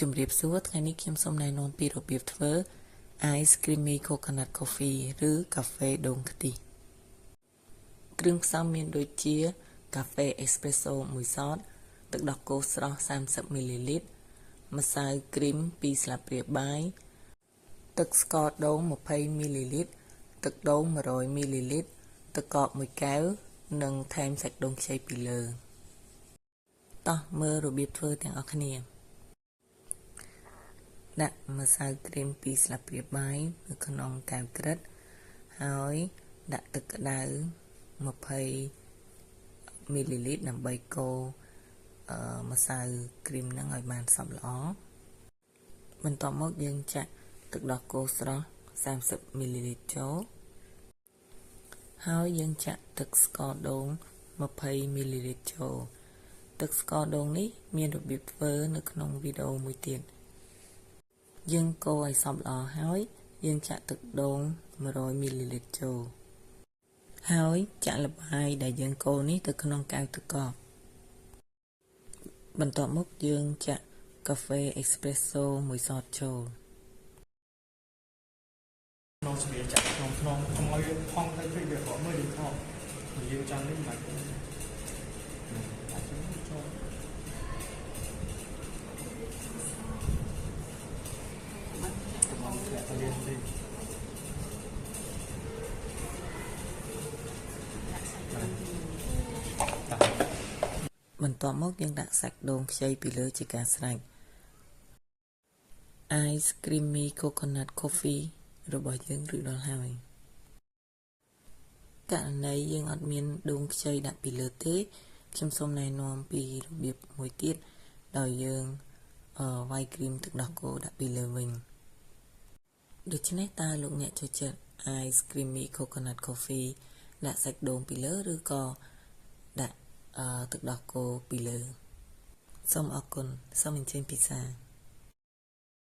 ជំរាបសួរថ្ងៃនេះខ្ញុំសូមណែនាំពីរបៀបធ្វើ Ice Creamy Coconut Coffee ឬកាហ្វេដូងខ្ទិះគ្រឿងផ្សំមានដូចជាកាហ្វេ Espresso 1សតទឹកដោះគោស្រស់30 មីលីលីត្រម្សៅគ្រីម2ស្លាបព្រាបាយទឹកស្ករដូង20 មីលីលីត្រទឹកដូង100 មីលីលីត្រទឹកកក1កែវនិងថែមសាច់ដូងខ្ចីពីលើតោះមើលរបៀបធ្វើទាំងអស់គ្នាដាក់ម្សៅគ្រីម2ស្លាបព្រាបាយនៅក្នុងកែវក្រិតហើយដាក់ទឹកក្តៅ20 មីលីលីត្រដើម្បីកូរម្សៅគ្រីមនឹងឲ្យបានសព្វល្អបន្ទាប់មកយើងចាក់ទឹកដោះគោស្រស់30 មីលីលីត្រចូលហើយយើងចាក់ទឹកស្ករដូង20 មីលីលីត្រចូលទឹកស្ករដូងនេះមានរបៀបធ្វើនៅក្នុងវីដេអូមួយទៀតយើងកូរឲ្យសព្វល្អហើយយើងចាក់ទឹកដូង100 មីលីលីត្រចូលហើយចាក់ល្បាយដែលយើងកូរនេះទៅក្នុងកែវទឹកកកបន្ទាប់មកយើងចាក់កាហ្វេ Espresso 1សតចូលក្នុងស្វាចាក់ក្នុងកុំឲ្យវាផង់ទៅពេកវាក៏មើលយើងថតយើងចាំនេះមិនបាច់ដាក់ចូលបន្ទាប់មកយើងដាក់សាច់ដូងខ្ចីពីលើជាការស្រេច Ice Creamy Coconut Coffee របស់យើងរួចរាល់ហើយករណីយើងអត់មានដូងខ្ចីដាក់ពីលើទេខ្ញុំសូមណែនាំពីរបៀបមួយទៀតដោយយើងវាយគ្រីមទឹកដោះគោដាក់ពីលើវិញដូច្នេះតើលោកអ្នកចូលចិត្ត Ice Creamy Coconut Coffee ដាក់សាច់ដូងពីលើឬក៏ដាក់ទឹកដោះគោពីលើសូមអរគុណសូមអញ្ជើញពិសា